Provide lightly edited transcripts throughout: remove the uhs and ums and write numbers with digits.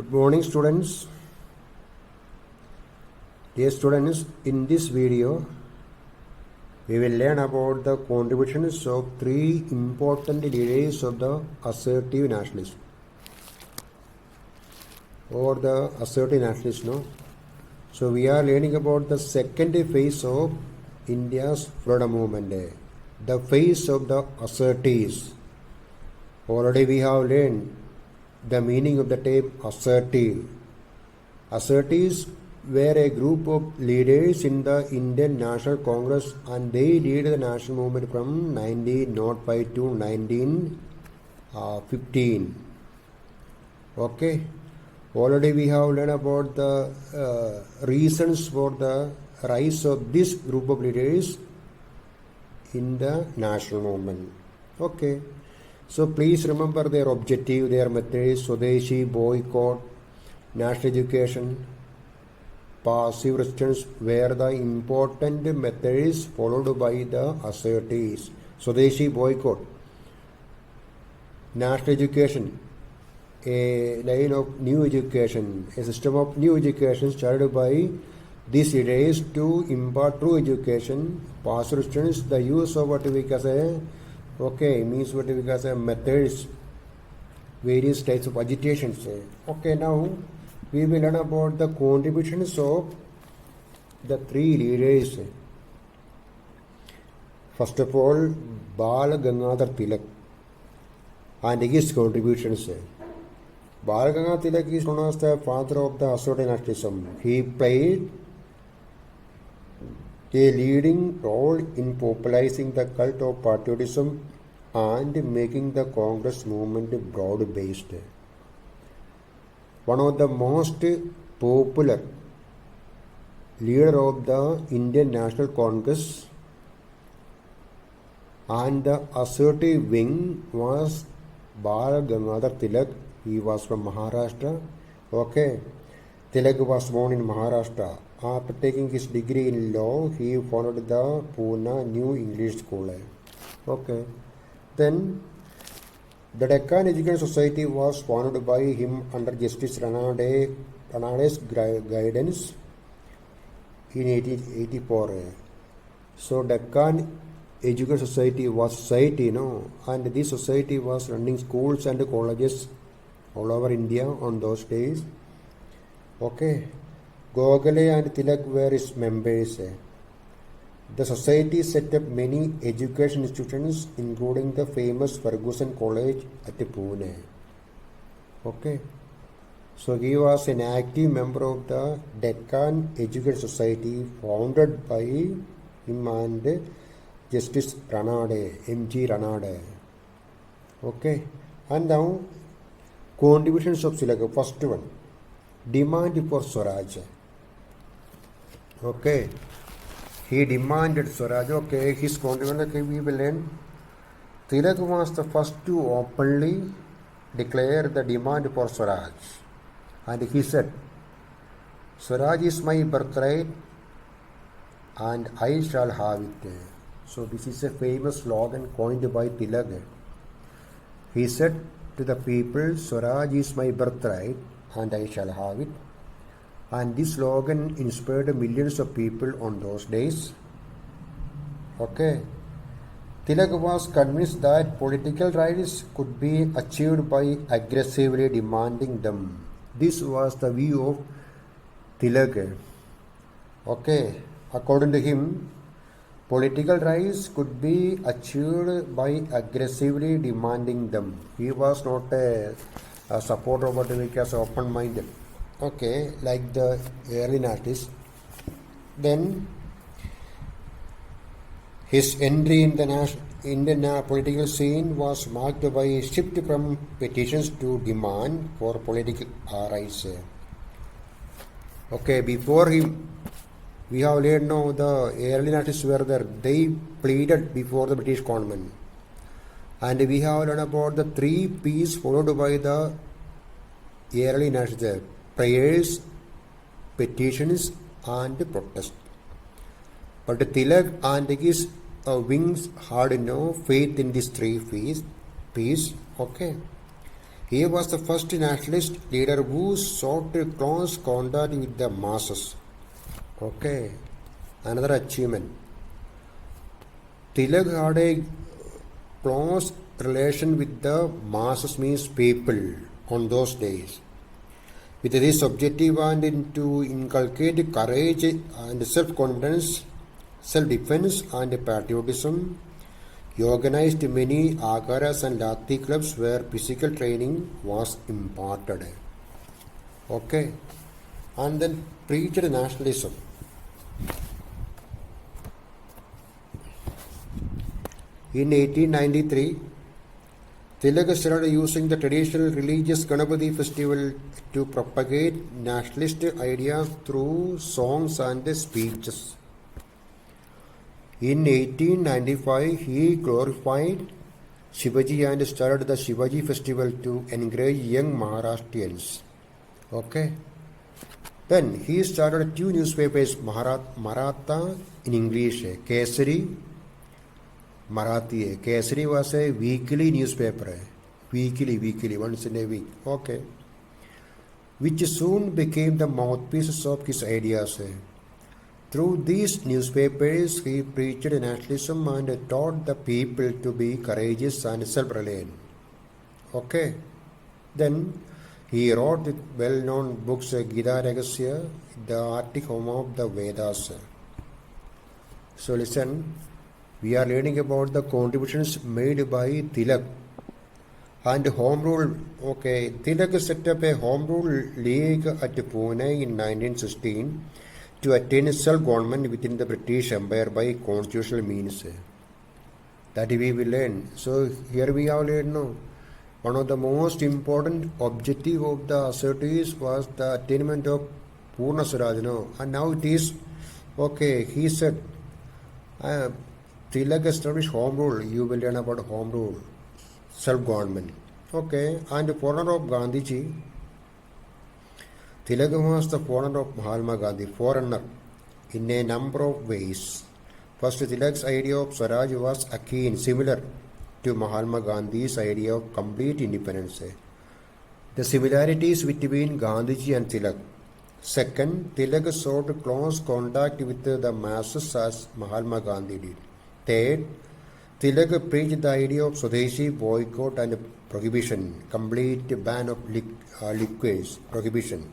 Good morning, students. Dear students, in this video, we will learn about the contributions of three important leaders of the assertive nationalism or the assertive nationalism. No? So we are learning about the second phase of India's freedom movement, the phase of the assertives. Already we have learned the meaning of the term assertive. Assertives were a group of leaders in the Indian National Congress, and they led the national movement from 1905 to 1915. Okay. Already we have learned about the reasons for the rise of this group of leaders in the national movement. Okay. So please remember their objective, their methods: Swadeshi, boycott, national education, passive resistance were the important methods followed by the assertives. Swadeshi, boycott, national education, a line of new education, a system of new education started by these leaders to impart true education. Passive resistance, the use of what we can say, means what we can say methods, various types of agitations. Okay, now we will learn about the contributions of the three leaders. First of all, Bal Gangadhar Tilak and his contributions. Bal Gangadhar Tilak is known as the father of the assertive nationalism. He played a leading role in popularizing the cult of patriotism and making the Congress movement broad-based. One of the most popular leader of the Indian National Congress and the assertive wing was Bal Gangadhar Tilak. He was from Maharashtra. Okay. Tilak was born in Maharashtra. After taking his degree in law, he founded the Pune New English School. Okay. Then the Deccan Education Society was founded by him under Justice Ranade's guidance in 1884. So Deccan Education Society was society, and this society was running schools and colleges all over India on those days. Okay. Gokhale and Tilak were his members. The society set up many education institutions, including the famous Ferguson College at Pune. Okay. So he was an active member of the Deccan Education Society founded by him and Justice Ranade, M.G. Ranade. Okay. And now, contributions of Tilak. First one, demand for Swaraj. Okay. He demanded Swaraj. Okay, his contribution we will learn. Tilak was the first to openly declare the demand for Swaraj. And he said, Swaraj is my birthright and I shall have it. So this is a famous slogan coined by Tilak. He said to the people, Swaraj is my birthright and I shall have it. And this slogan inspired millions of people on those days. Okay. Tilak was convinced that political rights could be achieved by aggressively demanding them. This was the view of Tilak. Okay. According to him, political rights could be achieved by aggressively demanding them. He was not a supporter of what we call open-minded. Okay, like the early nationalists. Then his entry in the Indian political scene was marked by a shift from petitions to demand for political rights. Okay, before him, we have learned now the early nationalists were there. They pleaded before the British government. And we have learned about the 3 P's followed by the early nationalists: prayers, petitions, and protest. But Tilak and his wings had no faith in these 3 P's. Okay. He was the first nationalist leader who sought close contact with the masses. Okay, another achievement. Tilak had a close relation with the masses, means people, on those days. With this objective and to inculcate courage and self-confidence, self-defense and patriotism, he organized many agaras and lathi clubs where physical training was imparted. Okay, and then preached nationalism. In 1893, Tilak started using the traditional religious Ganapati festival to propagate nationalist ideas through songs and speeches. In 1895, he glorified Shivaji and started the Shivaji festival to encourage young Maharashtrians. Okay. Then he started two newspapers, Maratha in English, Kesari, Marathi. Kesari was a weekly newspaper, weekly, once in a week. Okay. Which soon became the mouthpieces of his ideas. Through these newspapers, he preached nationalism and taught the people to be courageous and self-reliant. Okay. Then he wrote well-known books, Gita Ragasya, the Arctic Home of the Vedas. So listen, we are learning about the contributions made by Tilak and home rule. Okay, Tilak set up a home rule league at Pune in 1916 to attain self-government within the British Empire by constitutional means. That we will learn. So here we have learned now. One of the most important objective of the assertees was the attainment of Purna Swaraj. And now it is, okay, he said, Tilak established home rule. You will learn about home rule, self-government. Okay, and the forerunner of Gandhiji, Tilak was the forerunner of Mahatma Gandhi, forerunner in a number of ways. First, Tilak's idea of Swaraj was akin, similar to Mahatma Gandhi's idea of complete independence. The similarities between Gandhiji and Tilak. Second, Tilak sought close contact with the masses as Mahatma Gandhi did. Third, Tilak preached the idea of Swadeshi, boycott and prohibition, complete ban of liquids, prohibition.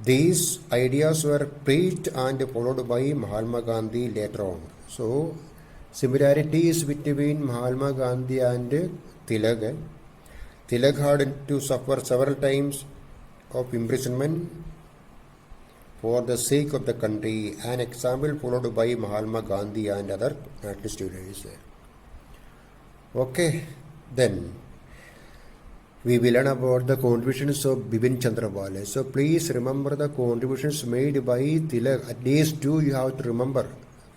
These ideas were preached and followed by Mahatma Gandhi later on. So, similarities between Mahatma Gandhi and Tilak. Tilak had to suffer several times of imprisonment for the sake of the country, an example followed by Mahatma Gandhi and other nationalist leaders. Okay, then we will learn about the contributions of Bipin Chandra Pal. So please remember the contributions made by Tilak. At least two you have to remember.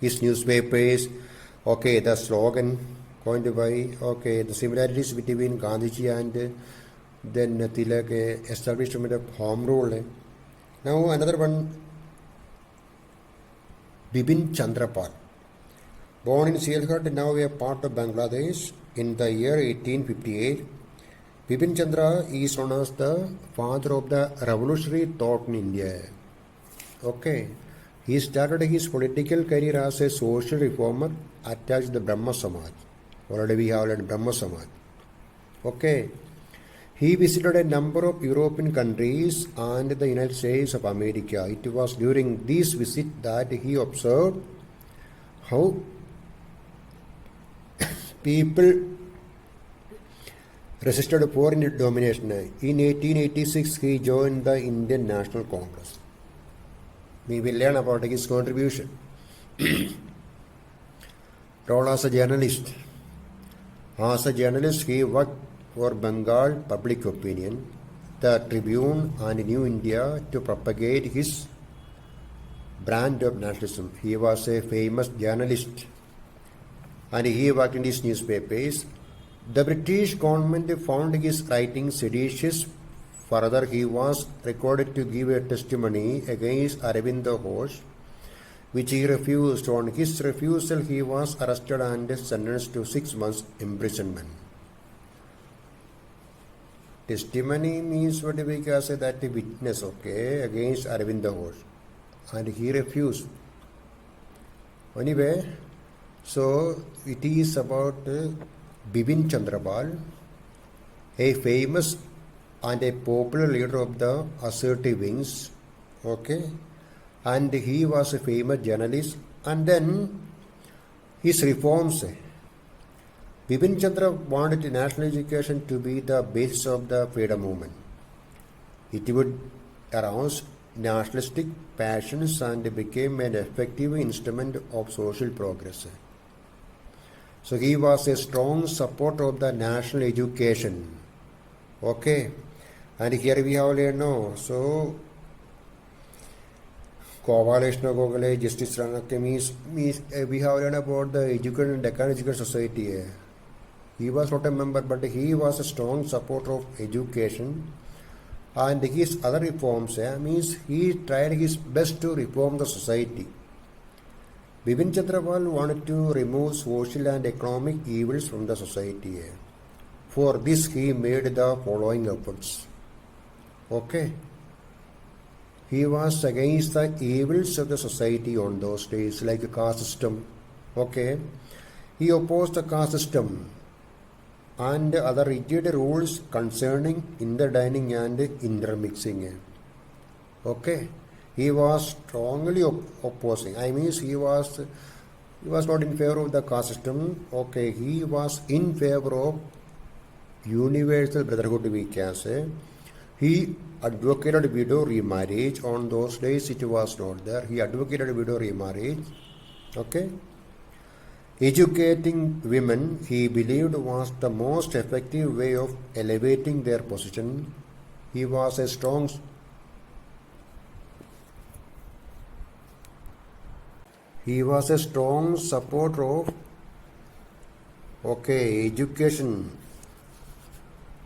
His newspapers, okay, the slogan coined by, okay, the similarities between Gandhiji and then Tilak, establishment of home rule. Now another one, Bipin Chandra Pal. Born in Sialkot, now a part of Bangladesh in the year 1858. Bipin Chandra is known as the father of the revolutionary thought in India. Okay. He started his political career as a social reformer attached to the Brahma Samaj. Already we have learned Brahma Samaj. Okay. He visited a number of European countries and the United States of America. It was during this visit that he observed how people resisted foreign domination. In 1886, he joined the Indian National Congress. We will learn about his contribution. Role as a journalist. As a journalist, he worked for Bengal Public Opinion, the Tribune and New India to propagate his brand of nationalism. He was a famous journalist and he worked in his newspapers. The British government found his writings seditious. Further, he was recorded to give a testimony against Aravindo Ghosh, which he refused. On his refusal, he was arrested and sentenced to 6 months imprisonment. Testimony means what we can say that the witness, okay, against Arvind Ghosh, and he refused. Anyway, so it is about Bipin Chandrapal, a famous and a popular leader of the assertive wings, okay, and he was a famous journalist, and then his reforms. Bipin Chandra wanted national education to be the basis of the freedom movement. It would arouse nationalistic passions and became an effective instrument of social progress. So he was a strong supporter of the national education. Okay, and here we have so Gopalkrishna Gokhale, Justice Ranake means we have learned about the Education Deccan Education Society. He was not a member, but he was a strong supporter of education, and his other reforms means he tried his best to reform the society. Bipin Chandrapal wanted to remove social and economic evils from the society. For this, he made the following efforts. Okay. He was against the evils of the society on those days, like the caste system. Okay. He opposed the caste system and other rigid rules concerning interdining and intermixing. Okay. He was strongly opposing. I mean, he was not in favor of the caste system. Okay. He was in favor of universal brotherhood, we can say. He advocated widow remarriage. On those days it was not there. He advocated widow remarriage. Okay. Educating women, he believed, was the most effective way of elevating their position. He was a strong supporter of education.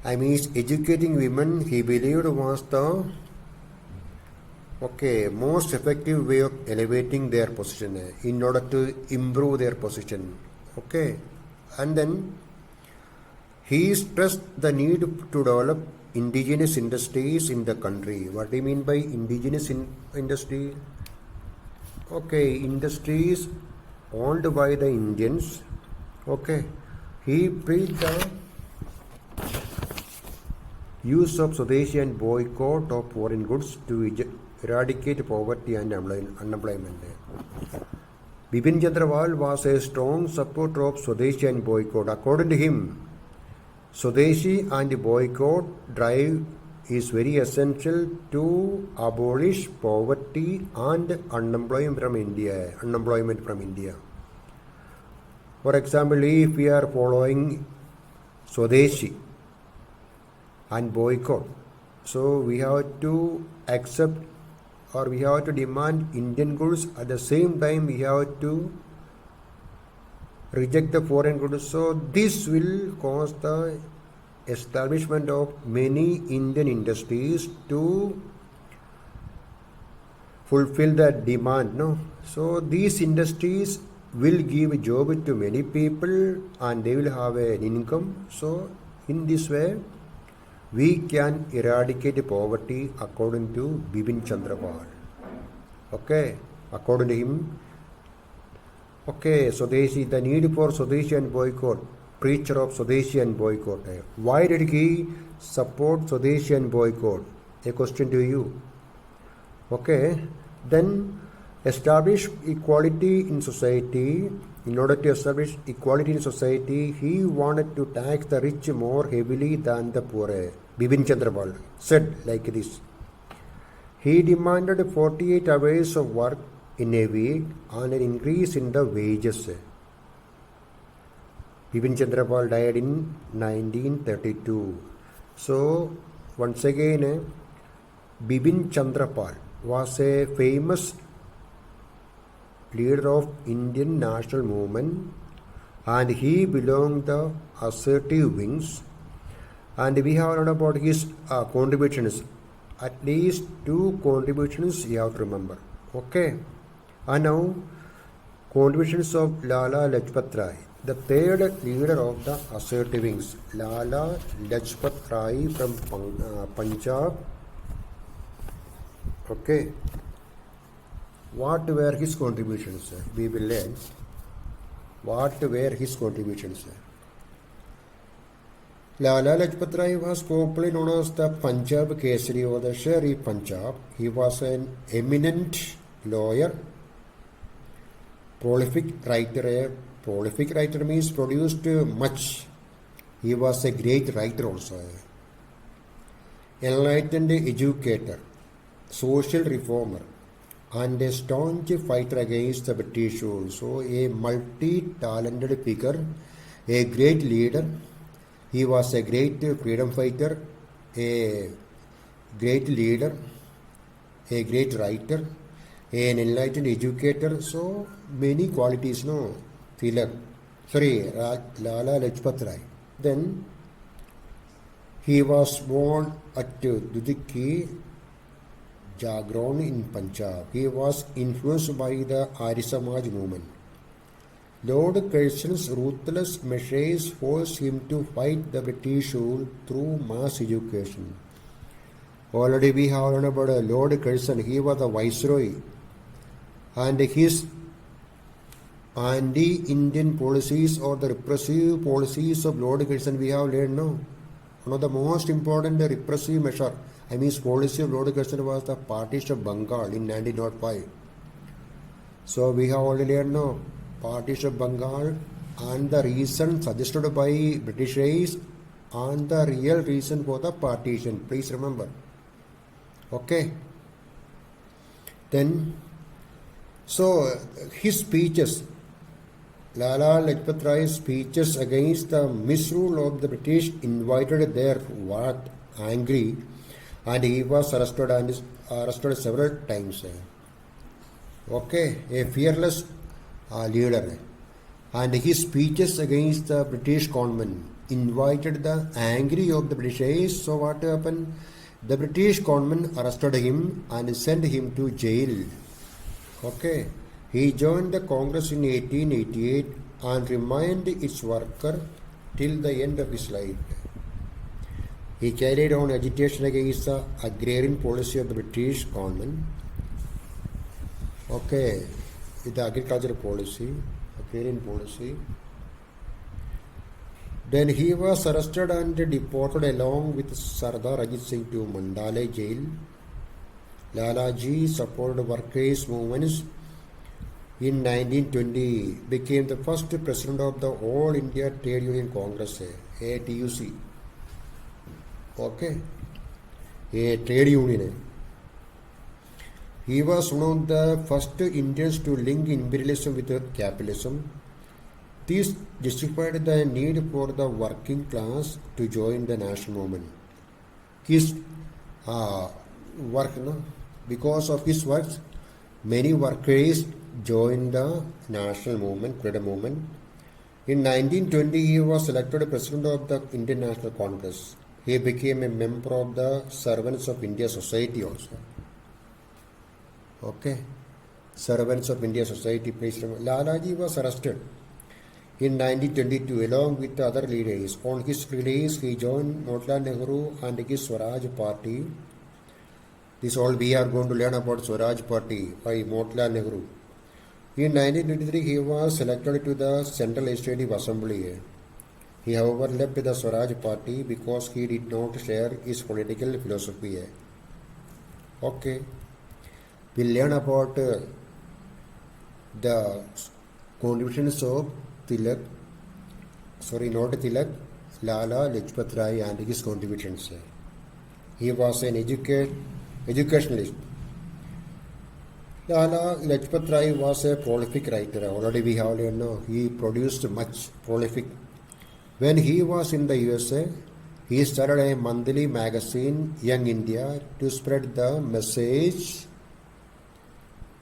I mean, educating women, he believed, was the most effective way of elevating their position in order to improve their position. Okay, and then he stressed the need to develop indigenous industries in the country. What do you mean by indigenous industry? Okay, industries owned by the Indians. Okay, he preached the use of Swadeshi and boycott of foreign goods to eradicate poverty and unemployment. Bipin Chandrapal was a strong supporter of Swadeshi and boycott. According to him, Swadeshi and boycott drive is very essential to abolish poverty and unemployment from India. For example, if we are following Swadeshi and boycott, so we have to accept or we have to demand Indian goods. At the same time, we have to reject the foreign goods. So this will cause the establishment of many Indian industries to fulfill that demand. No, so these industries will give job to many people and they will have an income. So in this way, we can eradicate poverty according to Bipin Chandrapal. Okay, according to him. Okay, Swadeshi, the need for Swadeshi and boycott, preacher of Swadeshi and boycott. Why did he support Swadeshi and boycott? A question to you. Okay, then establish equality in society. In order to establish equality in society, he wanted to tax the rich more heavily than the poor. Bipin Chandrapal said like this. He demanded 48 hours of work in a week and an increase in the wages. Bipin Chandrapal died in 1932. So, once again, Bipin Chandrapal was a famous leader of Indian national movement and he belonged the assertive wings, and we have learned about his contributions. At least 2 contributions you have to remember. Okay, and now contributions of Lala Lajpat Rai. The third leader of the assertive wings, Lala Lajpat Rai from Punjab. Okay. What were his contributions? We will learn. What were his contributions? Lala Lajpat Rai was popularly known as the Punjab Kesari or the Sher-e Punjab. He was an eminent lawyer, prolific writer. Prolific writer means produced much. He was a great writer also. Enlightened educator, social reformer, and a staunch fighter against the British rule. So a multi-talented figure, a great leader. He was a great freedom fighter, a great leader, a great writer, an enlightened educator. So many qualities, no? Lala Lajpat Rai. Then he was born at Dudiki, Jagron in Punjab. He was influenced by the Arya Samaj movement. Lord Curzon's ruthless measures forced him to fight the British rule through mass education. Already we have learned about Lord Curzon. He was the viceroy, and his anti-Indian policies or the repressive policies of Lord Curzon we have learned now. One of the most important repressive measure, policy of Lord Curzon was the partition of Bengal in 1905. So we have already learned now. Partition of Bengal and the reason suggested by Britishers and the real reason for the partition. Please remember. Okay. Then, so his speeches, Lala Lajpat Rai's speeches against the misrule of the British invited their wrath angry, and he was arrested several times. Okay, a fearless leader, and his speeches against the British government invited the anger of the Britishers. So what happened? The British government arrested him and sent him to jail. Okay, he joined the Congress in 1888 and remained its worker till the end of his life. He carried on agitation against the agrarian policy of the British government. Okay, the agricultural policy, agrarian policy. Then he was arrested and deported along with Sardar Ajit Singh to Mandale jail. Lalaji supported workers' movements. In 1920, became the first president of the All India Trade Union Congress, ATUC. Okay, a trade union. He was one of the first Indians to link imperialism with capitalism. This justified the need for the working class to join the national movement. His work, because of his works, many workers joined the national movement, freedom movement. In 1920, he was elected president of the Indian National Congress. He became a member of the Servants of India Society also. Okay, Servants of India Society. Please remember, Lalaji was arrested in 1922 along with other leaders. On his release, he joined Motilal Nehru and his Swaraj Party. This all we are going to learn about Swaraj Party by Motilal Nehru. In 1923, he was elected to the Central Legislative Assembly. He, however, left the Swaraj Party because he did not share his political philosophy. Okay. We'll learn about the contributions of Lala Lajpat Rai and his contributions. He was an educationalist. Lala Lajpat Rai was a prolific writer. Already we have learned, he produced much prolific. When he was in the USA, he started a monthly magazine, Young India, to spread the message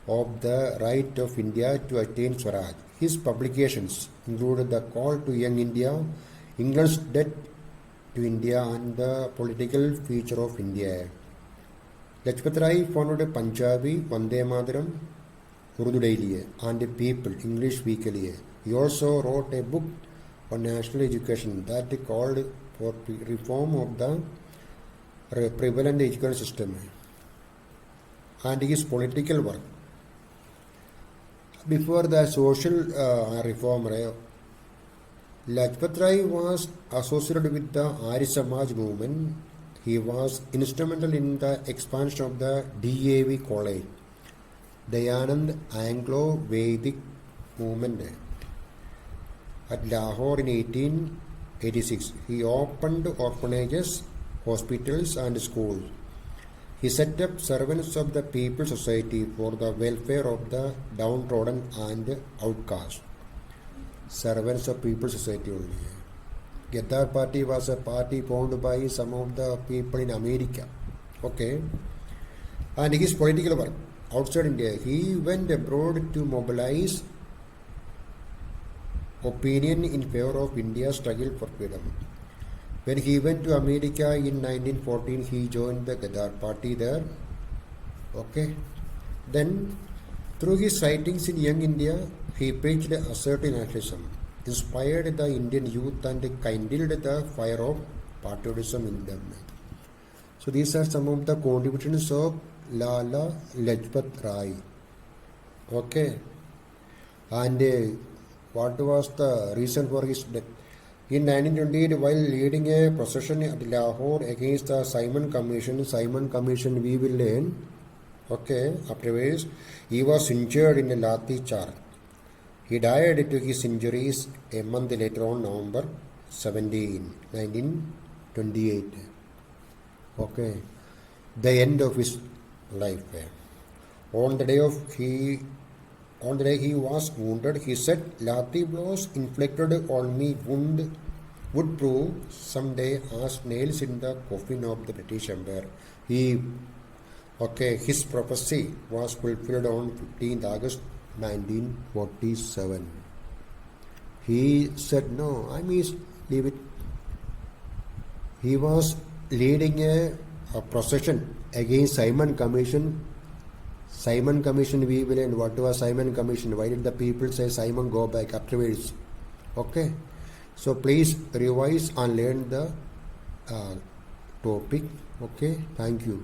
of the right of India to attain Swaraj. His publications included the Call to Young India, England's Debt to India, and the Political Future of India. Lajpat Rai founded Punjabi, Vande Mataram, Urdu Daily, and People, English Weekly. He also wrote a book on national education that called for reform of the prevalent education system and his political work. Before the social reform, Lajpat Rai was associated with the Arya Samaj movement. He was instrumental in the expansion of the DAV College, Dayanand Anglo-Vedic movement at Lahore in 1886. He opened orphanages, hospitals and schools. He set up Servants of the People Society for the welfare of the downtrodden and outcast. Servants of People Society only. Ghadar Party was a party formed by some of the people in America. Okay. And his political work outside India, he went abroad to mobilize opinion in favor of India's struggle for freedom. When he went to America in 1914, he joined the Ghadar Party there. Okay. Then, through his writings in Young India, he preached assertive nationalism, inspired the Indian youth and kindled the fire of patriotism in them. So these are some of the contributions of Lala Lajpat Rai. Okay. And what was the reason for his death? In 1928, while leading a procession at Lahore against the Simon Commission we will learn, okay, afterwards, he was injured in a Lathi charge. He died to his injuries a month later on November 17, 1928. Okay, the end of his life. On the day he was wounded, he said, "Lathi blows inflicted on me would prove someday as nails in the coffin of the British Empire." His prophecy was fulfilled on 15th August 1947. He said, "No, I must leave it." He was leading a procession against Simon Commission. Simon Commission we will end. What was Simon Commission? Why did the people say Simon go back afterwards? Okay. So please revise and learn the topic. Okay. Thank you.